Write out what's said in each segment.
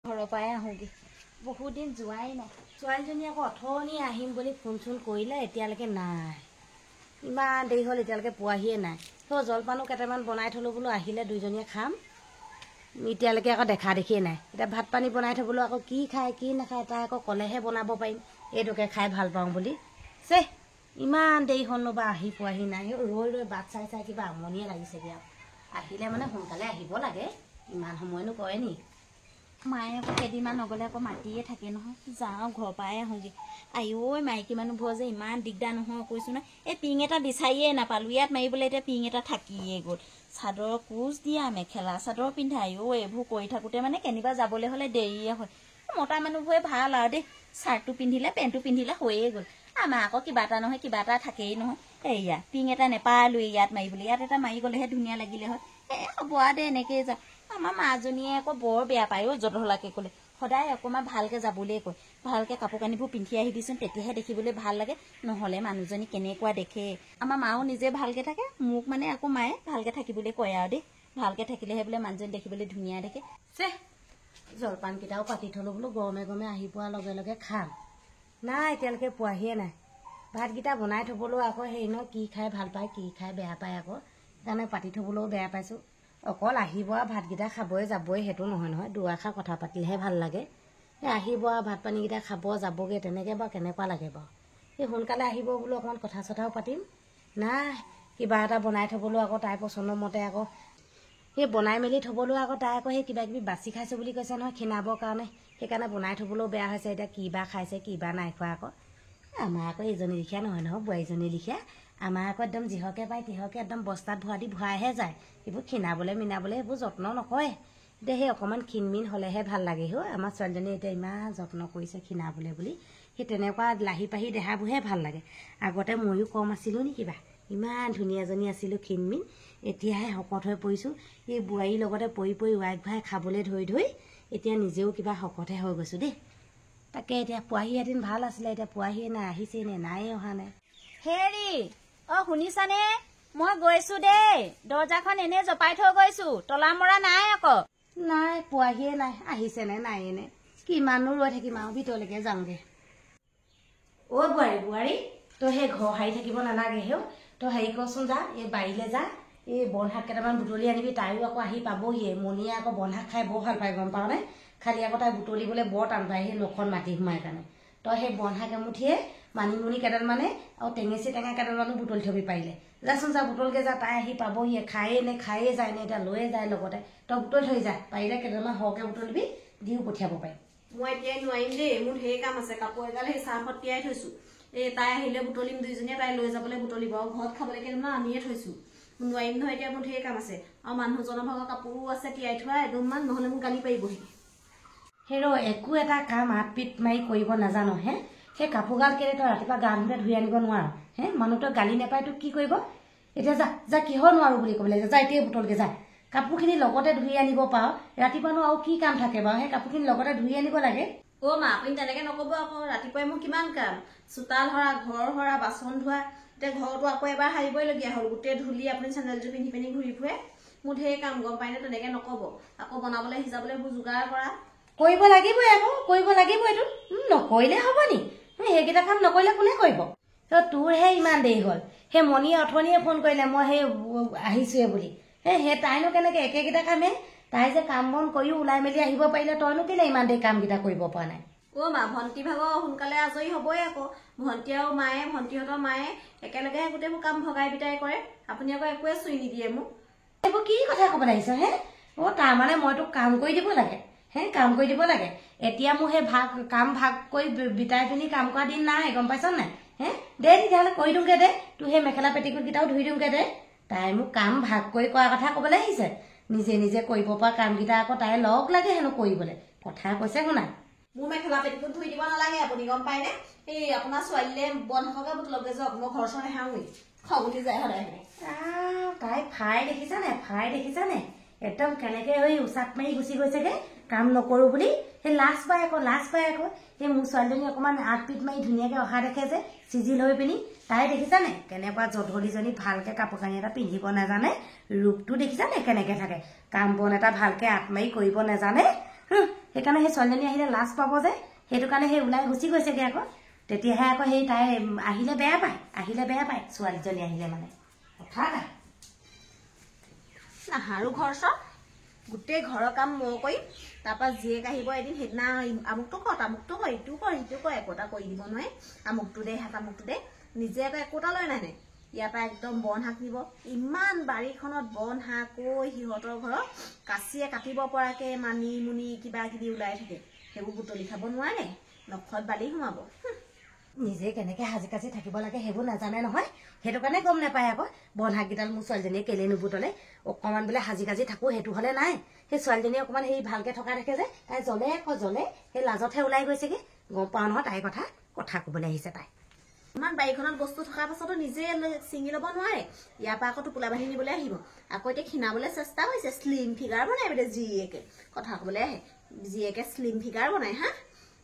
ঘৰৰ পৰাই আহোঁগৈ বহুত দিন যোৱাই নাই ছোৱালীজনী আকৌ অথনি আহিম বুলি ফোন চোন কৰিলে এতিয়ালৈকে নাই ইমান দেৰি হ'ল এতিয়ালৈকে পোৱাহিয়ে নাই তো জলপানো কেইটামান বনাই থ'লোঁ বোলো আহিলে দুইজনীয়ে খাম এতিয়ালৈকে আকৌ দেখা দেখিয়ে নাই এতিয়া ভাত পানী বনাই থ'বলৈ আকৌ কি খায় কি নাখায় তাই আকৌ ক'লেহে বনাব পাৰিম এইটোকে খাই ভাল পাওঁ বুলি চে ইমান দেৰি হ'ল বা আহি পোৱাহি নাই ৰৈ ৰৈ বাট চাই চাই কিবা আমনিয়ে লাগিছেগৈ আৰু আহিলে মানে সোনকালে আহিব লাগে ইমান সময়নো কৰে নি মায়ে আকৌ কেইদিনমান নগ'লে আকৌ মাতিয়ে থাকে নহয় যাওঁ ঘৰৰ পৰাই আহোঁগৈ আইঐ মাইকী মানুহবোৰৰ যে ইমান দিগদাৰ নহয় কৈছোঁ নহয় এই পিং এটা বিচাৰিয়ে নাপালোঁ ইয়াত মাৰিবলৈ এতিয়া পিং এটা থাকিয়ে গ'ল চাদৰ কোচ দিয়া মেখেলা চাদৰ পিন্ধা আইঐ এইবোৰ কৰি থাকোঁতে মানে কেনিবা যাবলৈ হ'লে দেৰিয়ে হয় মতা মানুহবোৰে ভাল আৰু দেই চাৰ্টটো পিন্ধিলে পেণ্টটো পিন্ধিলে হৈয়ে গ'ল আমাৰ আকৌ কিবা এটা নহয় কিবা এটা থাকেই নহয় এইয়া পিং এটা নেপালোৱেই ইয়াত মাৰিবলৈ ইয়াত এটা মাৰি গ'লেহে ধুনীয়া লাগিলে হয় হ'ব দে এনেকৈয়ে যাওঁ আমাৰ মাজনীয়ে আকৌ বৰ বেয়া পায় জধলাকে ক'লে সদায় অকণমান ভালকৈ যাবলৈ কয় ভালকৈ কাপোৰ কানিবোৰ পিন্ধি আহিবিচোন তেতিয়াহে দেখিবলৈ ভাল লাগে নহ'লে মানুহজনী কেনেকুৱা দেখে আমাৰ মাও নিজে ভালকৈ থাকে মোক মানে আকৌ মায়ে ভালকৈ থাকিবলৈ কয় আৰু দেই ভালকৈ থাকিলেহে বোলে মানুহজনী দেখিবলৈ ধুনীয়া দেখে চে জলপানকেইটাও পাতি থ'লোঁ বোলো গৰমে গৰমে আহি পোৱাৰ লগে লগে খাম নাই এতিয়ালৈকে পোৱাহিয়ে নাই ভাতকেইটা বনাই থ'বলৈও আকৌ হেৰি নহয় কি খাই ভাল পায় কি খাই বেয়া পায় আকৌ সেইকাৰণে পাতি থ'বলৈও বেয়া পাইছোঁ অকল আহিব আৰু ভাতকেইটা খাবই যাবই সেইটো নহয় নহয় দুআষাৰ কথা পাতিলেহে ভাল লাগে এই আহিব আৰু ভাত পানীকেইটা খাব যাবগৈ তেনেকৈ বাৰু কেনেকুৱা লাগে বাৰু সেই সোনকালে আহিব বোলো অকণমান কথা চথাও পাতিম নাই কিবা এটা বনাই থ'বলৈও আকৌ তাইৰ পচন্দৰ মতে আকৌ সেই বনাই মেলি থ'বলৈও আকৌ তাই আকৌ সেই কিবা কিবি বাচি খাইছোঁ বুলি কৈছে নহয় খীণাবৰ কাৰণে সেইকাৰণে বনাই থ'বলৈও বেয়া হৈছে এতিয়া কিবা খাইছে কিবা নাই খোৱা আকৌ আমাৰ আকৌ এইজনী লিখীয়া নহয় নহয় বোৱাৰীজনী লিখীয়া আমাৰ আকৌ একদম যিহকে পায় তিহকে একদম বস্তাত ভৰাই দি ভৰাইহে যায় এইবোৰ খীণাবলৈ মিনাবলৈ সেইবোৰ যত্ন নকৰে এতিয়া সেই অকণমান ক্ষীণমিন হ'লেহে ভাল লাগে আমাৰ ছোৱালীজনীয়ে এতিয়া ইমান যত্ন কৰিছে খীণাবলৈ বুলি সেই তেনেকুৱা লাহি পাহি দেহাবোৰহে ভাল লাগে আগতে ময়ো কম আছিলোঁ নি কিবা ইমান ধুনীয়াজনী আছিলোঁ ক্ষীণমিন এতিয়াহে শকত হৈ পৰিছোঁ এই বোৱাৰীৰ লগতে পৰি পৰি ৱাইক ভাই খাবলৈ ধৰি ধৰি এতিয়া নিজেও কিবা শকতহে হৈ গৈছোঁ দেই তাকে এতিয়া পোৱাহি এদিন ভাল আছিলে এতিয়া পোৱাহিয়ে নাই আহিছেই নে নায়ে অহা নাই হেৰি শুনিছানে মই গৈছোঁ দেই দৰ্জাখন এনেই জপাই থৈ গৈছোঁ তলা মৰা নাই আকৌ নাই পোৱাহিয়ে নাই আহিছেনে নাইয়ে নে কিমানো ৰৈ থাকিম আৰু ভিতৰলৈকে যামগৈ বোৱাৰী তই সেই ঘৰ সাৰি থাকিব নালাগে তই হেৰি কৰচোন যা এই বাৰীলৈ যা এই বন শাক কেইটামান বুটলি আনিবি তাইও আকৌ আহি পাবহিয়ে মণিয়ে আকৌ বন শাক খাই বৰ ভাল পায় গম পাওঁ নে খালি আকৌ তাই বুটলিবলৈ বৰ টান পায় সেই নখন মাটি সোমাই কাৰণে তই সেই বন শাক এমুঠিয়ে মানিমুনি কেইডালমানে আৰু টেঙেচি টেঙা কেইডালমানো বুটলি থবি পাৰিলে যাচোন যা বুটলকৈ যা তাই আহি পাবহিয়ে খায়ে যায় নে এতিয়া লৈয়ে যায় লগতে তই বুটলি থৈ যা পাৰিলে কেইডালমান সৰহকৈ বুটলিবি দিও পঠিয়াব পাৰিম মই এতিয়াই নোৱাৰিম দেই মোৰ ঢেৰ কাম আছে কাপোৰ এগাল সেই চাহত তিয়াই থৈছোঁ এই তাই আহিলে বুটলিম দুইজনীয়ে তাই লৈ যাবলৈ বুটলিব আৰু ঘৰত খাবলৈ কেইটামান আনিয়ে থৈছোঁ নোৱাৰিম নহয় এতিয়া মোৰ ঢেৰ কাম আছে আৰু মানুহজনৰ ভাগৰ কাপোৰো আছে তিয়াই থোৱা এদমমান নহ'লে মোক গালি পাৰিবহি হেৰ একো এটা কাম আঠ পিত মাৰি কৰিব নাজানো সেই কাপোৰগাল কেলে তই ৰাতিপুৱা গা ধুতে ধুই আনিব নোৱাৰ মানুহটোৱে গালি নাপায় তোক কি কৰিব এতিয়া যা যা কিহৰ নোৱাৰো বুলি ক'ব লাগে যা এতিয়াই বুটলকৈ যা কাপোৰখিনি লগতে ধুই আনিব পাৰ ৰাতিপুৱানো আৰু কি কাম থাকে বাৰু সেই কাপোৰখিনি লগতে ধুই আনিব লাগে মা আপুনি তেনেকে নক'ব আকৌ ৰাতিপুৱাই মোৰ কিমান কাম চোতাল সৰা ঘৰ সৰা বাচন ধোৱা এতিয়া ঘৰটো আকৌ এবাৰ সাৰিবইলগীয়া হ'ল গোটেই ধূলি আপুনি চেণ্ডেলযোৰ পিন্ধি পিনি ঘূৰি ফুৰে মোৰ ঢেৰ কাম গম পাই নে তেনেকে নক'ব আকৌ বনাবলৈ সিজাবলৈ এইবোৰ যোগাৰ কৰা কৰিব লাগিবই আকৌ কৰিব লাগিবইতো নকৰিলে হ'ব নি সেইকেইটা কাম নকৰিলে কোনে কৰিব তোৰহে ইমান দেৰি হ'ল সেই মণিয়ে অথনিয়ে ফোন কৰিলে মই সেই আহিছোৱে বুলি সেই তাইনো কেনেকৈ একেকেইটা কামে তাই যে কাম বন কৰিও ওলাই মেলি আহিব পাৰিলে তইনো কেলে ইমান দেৰি কামকেইটা কৰিব পৰা নাই মা ভণ্টি ভাগৰ সোনকালে আজৰি হ'বই আকৌ ভণ্টি আৰু মায়ে ভণ্টিহঁতৰ মায়ে একেলগেহে গোটেইবোৰ কাম ভগাই বিটাই কৰে আপুনি আকৌ একোৱে চুই নিদিয়ে মোক এইবোৰ কি কথা ক'ব লাগিছ তাৰমানে মই তোক কাম কৰি দিব লাগে কাম কৰি দিব লাগে এতিয়া মোৰ সেই কাম ভাগ কৰি বিটাই পিনি কাম কৰা দিন নাই গম পাইছ নাই দে তেতিয়াহ'লে কৰি দিওঁগৈ দে তোৰ সেই মেখেলা পেটিকোটকেইটাও ধুই দিওঁগৈ দে তাই মোক কাম ভাগ কৰি কৰা কথা ক'বলৈ আহিছে নিজে নিজে কৰিব পৰা কামকেইটা আকৌ তাই লগ লাগে হেনো কৰিবলৈ কথা কৈছে শুনা মোৰ মেখেলা পেটিকোট ধুই দিব নালাগে আপুনি গম পায়নে এই আপোনাৰ ছোৱালীলে বন শাককে বুটলকে যাওক মই ঘৰ চৰ নেহাওঁগৈ খং উঠি যায় সদায় তাই ফাই দেখিছানে একদম কেনেকে উচাত মাৰি গুচি গৈছেগে কাম নকৰো বুলি সেই লাজ পায় আকৌ সেই মোৰ ছোৱালীজনী অকণমান আঠ পিত মাৰি ধুনীয়াকৈ অহা দেখে যে চিজিল হৈ পিনি তাই দেখিছানে কেনেকুৱা জধলিজনী ভালকৈ কাপোৰ কানি এটা পিন্ধিব নাজানে ৰূপটো দেখিছানে কেনেকৈ থাকে কাম বন এটা ভালকৈ আঠ মাৰি কৰিব নাজানে সেইকাৰণে সেই ছোৱালীজনী আহিলে লাজ পাব যে সেইটো কাৰণে সেই ওলাই গুচি গৈছেগে আকৌ তেতিয়াহে আকৌ সেই তাই আহিলে বেয়া পায় ছোৱালীজনী আহিলে মানে কথা নাই নাহাৰো ঘৰ চব গোটেই ঘৰৰ কাম মই কৰিম তাৰপৰা জীয়েক আহিব এদিন সেইদিনা আমুকটো কৰ তামুকটো কৰ ইটো কৰ সিটো কৰ একোটা কৰি দিব নোৱাৰে আমুকটো দে তামুকটো দে নিজে আকৌ একোটা লৈ নাই ইয়াৰ পৰা একদম বন শাক নিব ইমান বাৰীখনত বন শাক কৈ সিহঁতৰ ঘৰত কাচিয়ে কাটিব পৰাকে মানি মুনি কিবা কিবি ওলাই থাকে সেইবোৰ বুটলি খাব নোৱাৰে নখত বালি সোমাব নিজে কেনেকে সাজি কাচি থাকিব লাগে সেইবোৰ নাজানে নহয় সেইটো কাৰণে গম নাপায় আকৌ বন শাককেইডাল মোৰ ছোৱালীজনীয়ে কেলে নুবুটলে অকণমান বোলে সাজি কাজি থাকো সেইটো হলে নাই সেই ছোৱালীজনী অকণমান সেই ভালকে থকা থাকে যে তাই জ্বলে আকৌ জ্বলে সেই লাজতহে ওলাই গৈছেগে গম পাওঁ নহয় তাইৰ কথা কবলৈ আহিছে তাই ইমান বাৰীখনত বস্তু থকাৰ পাছতো নিজে ছিঙি ল'ব নোৱাৰে ইয়াৰ পৰা আকৌ টোপোলা বান্ধি নিবলৈ আহিব আকৌ এতিয়া খীনাবলৈ চেষ্টা কৰিছে শ্লিম ফিগাৰ বনাই বোলে জীয়েকে কথা কবলৈ আহে জীয়েকে শ্লিম ফিগাৰ বনাই হা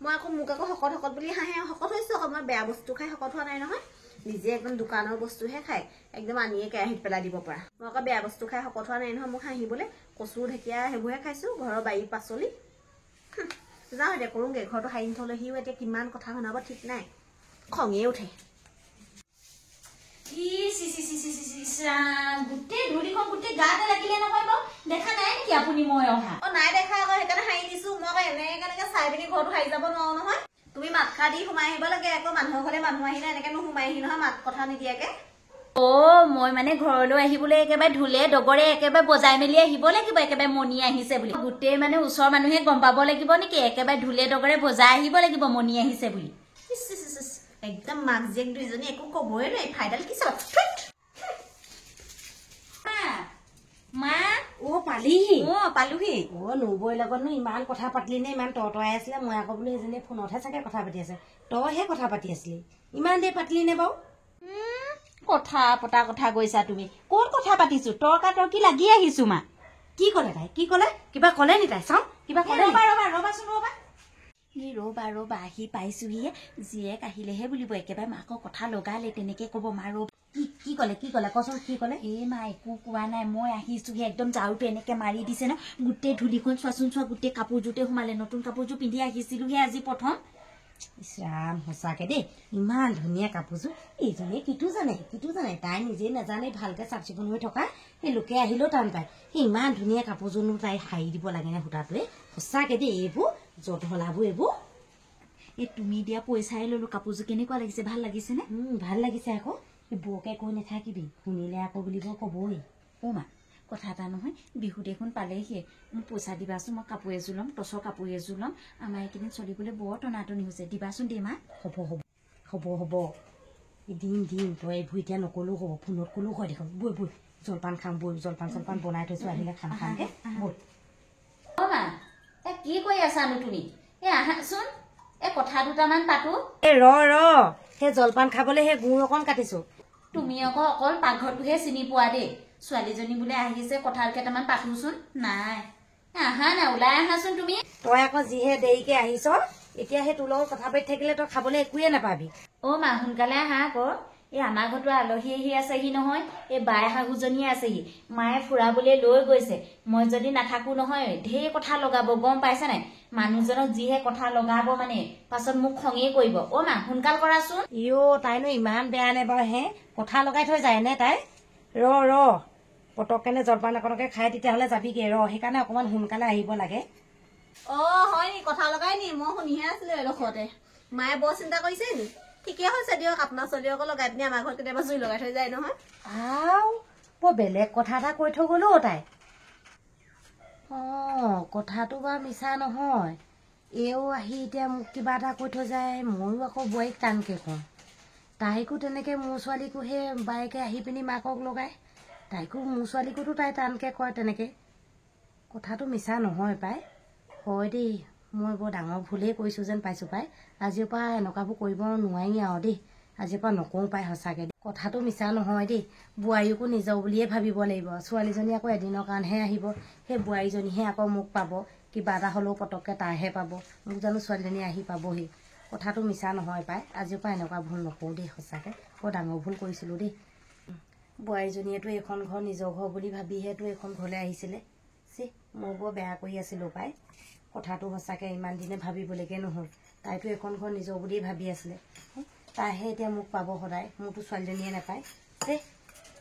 মই আকৌ মোক আকৌ শকত বুলি হাঁহে শকত হৈছো আকৌ মই বেয়া বস্তু খাই শকত হোৱা নাই নহয় নিজে একদম দোকানৰ বস্তুহে খাই একদম আনিয়ে কেৰাহীত পেলাই দিব পৰা মই আকৌ বেয়া বস্তু খাই শকত হোৱা নাই নহয় মোক হাঁহিবলৈ কচু ঢেকীয়া সেইবোৰহে খাইছো ঘৰৰ বাৰীৰ পাচলি যাওঁ এতিয়া কৰোঁগে ঘৰটো সাৰি থলে সিও এতিয়া কিমান কথা শুনাব ঠিক নাই খঙে উঠে গোটেই ধূলিখন গোটেই গাতে লাগিলে নহয় বাৰু দেখা নাই নেকি আপুনি মই অহা নাই দেখা আকৌ সেইকাৰণে সাৰি দিছো মই আকৌ এনেকে চাই পিনি ঘৰটো সাৰি যাব নোৱাৰো নহয় তুমি মাত খা দি সোমাই আহিব লাগে আকৌ মানুহৰ ঘৰলে মানুহ আহিলে এনেকে নোসোমাই আহি নহয় মাত কথা নিদিয়াকে মই মানে ঘৰলৈ আহিবলৈ একেবাৰে ধুলে ডগৰে একেবাৰে বজাই মেলি আহিব লাগিব একেবাৰে মণি আহিছে বুলি গোটেই মানে ওচৰৰ মানুহে গম পাব লাগিব নেকি একেবাৰে ধুলে ডগৰে বজাই আহিব লাগিব মণি আহিছে বুলি একদম মাক জীয়েক দুইজনী একো কবই নোৱাৰি ফাইডাল কি চব মা পালিহি পালোহি নবৌৰ লগতনো ইমান কথা পাতিলি নে ইমান তৰতৰাই আছিলে মই আকৌ বোলো এজনী ফোনতহে চাগে কথা পাতি আছে তইহে কথা পাতি আছিলি ইমান দেৰি পাতিলি নে বাৰু কথা পতা কথা কৈছা তুমি ক'ত কথা পাতিছো তৰ্কি লাগি আহিছো মা কি কলে তাই কি কলে কিবা কলে নি তাই চাওঁ কিবা কলে ৰবাচোন ৰবা আহি পাইছোহিহে জীয়েক আহিলেহে বুলিব একেবাৰে মাকক কথা লগালে তেনেকে কব মা কি কলে কচোন কি কলে মা একো কোৱা নাই মই আহিছোহি একদম ঝাৰুটো এনেকে মাৰি দিছে ন গোটেই ধূলিখন চোৱাচোন চোৱা গোটেই কাপোৰযোৰতে সোমালে নতুন কাপোৰযোৰ পিন্ধি আহিছিলোহে আজি প্ৰথম ইছৰাম সঁচাকে দেই ইমান ধুনীয়া কাপোৰযোৰ এইজনীয়ে কিটো জানে তাই নিজে নাজানে ভালকে চাফ চিকুণ হৈ থকা সেই লোকে আহিলেও টান পায় সেই ইমান ধুনীয়া কাপোৰযোৰনো তাই সাৰি দিব লাগে নে সূতাটোৱে সঁচাকে দেই এইবোৰ জধলাবোৰ এইবোৰ এই তুমি দিয়া পইচাই ললো কাপোৰযোৰ কেনেকুৱা লাগিছে ভাল লাগিছে নে ভাল লাগিছে আকৌ বৌকে কৈ নাথাকিবি শুনিলে আকৌ বুলিব কবই মা কথা এটা নহয় বিহু দেখোন পালেহিয়ে মোক পইচা দিবাচোন মই কাপোৰ এযোৰ ল'ম টচৰ কাপোৰ এযোৰ ল'ম আমাৰ এইকেইদিন চলিবলৈ বৰ টনাটনি হৈছে দিবাচোন দেই মা হ'ব দিম তই এইবোৰ এতিয়া নকলেও হ'ব ফোনত কলেও হয় দেখোন বৈ জলপান খাম জলপান বনাই থৈছো আহিলে খামকে বৈ মা কি কৈ আছানো তুমি আহাচোন কথা দুটামান পাতো ৰ সেই জলপান খাবলৈ সেই গুড় অকণ কাটিছো তুমি আকৌ অকল পাকঘৰটোহে চিনি পোৱা দেই ছোৱালীজনী বোলে আহিছে কঁঠাল কেইটামান পাতোচোন নাই আহা না ওলাই আহাচোন তুমি তই আকৌ যিহে দেৰিকে আহিছ এতিয়া সেই তোৰ লগত কথা পাতি থাকিলে তই খাবলৈ একোৱে নাপাবি মা সোনকালে আহা আকৌ এই আমাৰ ঘৰতো আলহী আহি আছেহি নহয় এই বাই শাহুজনীয়ে আছেহি মায়ে ফুৰাবলৈ লৈ গৈছে মই যদি নাথাকো নহয় ঢেৰ কথা লগাব গম পাইছা নাই মানুহজনক যিহে কথা লগাব মানে পাছত মোক খঙেই কৰিব মা সোনকাল কৰাচোন তাইনো ইমান বেয়া নে বাৰু হে কথা লগাই থৈ যায় নে তাই ৰ পটককেনে জলপান অকণকে খাই তেতিয়াহ'লে যাবিগে সেইকাৰণে অকণমান সোনকালে আহিব লাগে হয় নি কথা লগাই নি মই শুনিহে আছিলো এডোখৰতে মায়ে বৰ চিন্তা কৰিছে নি ঠিকে হৈছে দিয়ক আপোনাৰ ছোৱালীকো লগাই পিনি আমাৰ ঘৰত কেতিয়াবা জুই লগাই থৈ যায় নহয় বৰ বেলেগ কথা এটা কৈ থৈ গলো তাই কথাটো বাৰু মিছা নহয় এও আহি এতিয়া মোক কিবা এটা কৈ থৈ যায় ময়ো আকৌ বোৱাৰীক টানকে কওঁ তাইকো তেনেকে মোৰ ছোৱালীকো সেই বায়েকে আহি পিনি মাকক লগায় তাইকো মোৰ ছোৱালীকোতো তাই টানকে কয় তেনেকে কথাটো মিছা নহয় পাই হয় দেই মই বৰ ডাঙৰ ভুলেই কৰিছো যেন পাইছো পাই আজিৰ পৰা এনেকুৱাবোৰ কৰিব নোৱাৰি আৰু দেই আজিৰ পৰা নকওঁ পাই সঁচাকে কথাটো মিছা নহয় দেই বোৱাৰীকো নিজৰ বুলিয়ে ভাবিব লাগিব ছোৱালীজনী আকৌ এদিনৰ কাৰণেহে আহিব সেই বোৱাৰীজনীহে আকৌ মোক পাব কিবা এটা হ'লেও পটককে তাইহে পাব মোক জানো ছোৱালীজনী আহি পাবহি কথাটো মিছা নহয় পাই আজিৰ পৰা এনেকুৱা ভুল নকৰোঁ দেই সঁচাকে বৰ ডাঙৰ ভুল কৰিছিলো দেই বোৱাৰীজনীয়েতো এইখন ঘৰ নিজৰ ঘৰ বুলি ভাবিহেতো এইখন ঘৰলৈ আহিছিলে মই বৰ বেয়া কৰি আছিলো পাই কথাটো সঁচাকৈ ইমান দিনে ভাবিবলৈকে নহ'ল তাইতো এখন ঘৰ নিজৰ বুলিয়েই ভাবি আছিলে তাইহে এতিয়া মোক পাব সদায় মোৰতো ছোৱালীজনীয়ে নাপায় দেই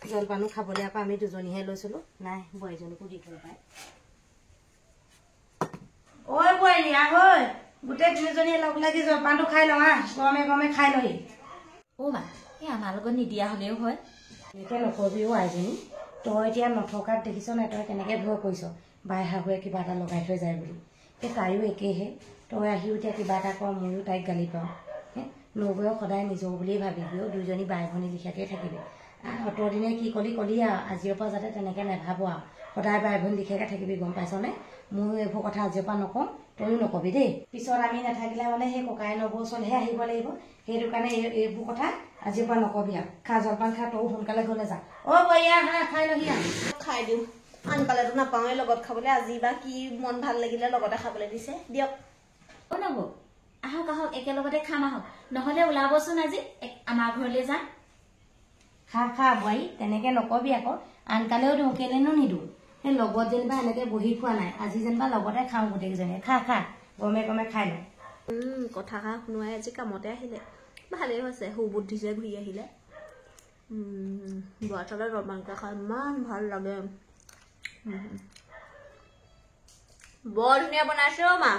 জলপানো খাবলৈ আকৌ আমি দুজনীহে লৈছিলোঁ নাই বোৱাৰীজনীকো দি থৈ পায় ঐ বোৱাৰী আহৈ গোটেই তিনিজনীয়ে লগ লাগি জলপানটো খাই লওঁ গৰমে গৰমে খাই লহি অ' মা এই আমাৰ লগত নিদিয়া হ'লেও হয় এতিয়া নকবিও আইজনী তই এতিয়া নথকাত দেখিছ নাই তই কেনেকৈ ভয় কৰিছ বাই শাহুৱে কিবা এটা লগাই থৈ যায় বুলি সেই তাইও একেহে তই আহিও এতিয়া কিবা এটা কৰ ময়ো তাইক গালি পাওঁ নবৌয়ে সদায় নিজৰ বুলিয়েই ভাবিবি দুইজনী বাই ভনী লিখিয়াকৈ থাকিবি অতৰ দিনে কি কলি আৰু আজিৰ পৰা যাতে তেনেকৈ নাভাবো আৰু সদায় বাই ভনী লিখিয়াকৈ থাকিবি গম পাইছনে ময়ো এইবোৰ কথা আজিৰ পৰা নকওঁ তয়ো নকবি দেই পিছত আমি নাথাকিলে মানে সেই ককাই নবৌৰ ওচৰলৈহে আহিব লাগিব সেইটো কাৰণে এইবোৰ কথা আজিৰ পৰা নকবি আৰু খা জলপান খা তয়ো সোনকালে ঘৰলৈ যা বৈয়া হা খাই লহি খাই দিওঁ আনকালেতো নাপাওঁৱে লগত খাবলৈ আজি বা কি মন ভাল লাগিলে লগতে খাবলৈ দিছে দিয়ক অ' নবৌ আহক আহক একেলগতে খাম আহক নহ'লে ওলাবচোন আজি আমাৰ ঘৰলৈ যাম খা খা বোৱাৰী তেনেকৈ নকবি আকৌ আনকালেও দিওঁ কেলেনো নিদিওঁ সেই লগত যেনিবা এনেকৈ বহি খোৱা নাই আজি যেনিবা লগতে খাওঁ গোটেইকেইজনীয়ে খা খা গমে গমে খাই লওঁ কথা শুনোৱাই আজি কামতে আহিলে ভালেই হৈছে সুবুদ্ধি যে ঘূৰি আহিলে ল'ৰা ছোৱালীয়ে জলপানকে খাই ইমান ভাল লাগে বৰ ধুনীয়া বনাইছে অ' মা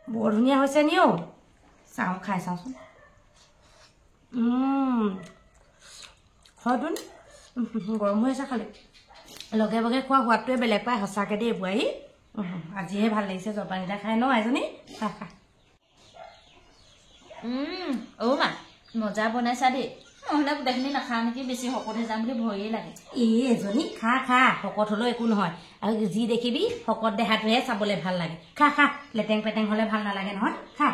বৰ ধুনীয়া হৈছে নি অ' চাওঁ খাই চাওঁচোন হয়তো গৰম হৈ আছে খালি লগে ভাগে খোৱা সোৱাদটোৱে বেলেগ পায় সঁচাকৈ দেই বোৱাৰী আজিহে ভাল লাগিছে জলপানকেইটা খাই ন এজনী খা খা অ' মা মজা বনাইছা দেই নহ'লে গোটেইখিনি নাখাওঁ নেকি বেছি শকত হৈ যাম বুলি ভয়েই লাগে এজনী খা খা শকত হ'লেও একো নহয় আৰু যি দেখিবি শকত দেহাটোহে চাবলৈ ভাল লাগে খা খা লেটেং পেটেং হ'লে ভাল নালাগে নহয় খা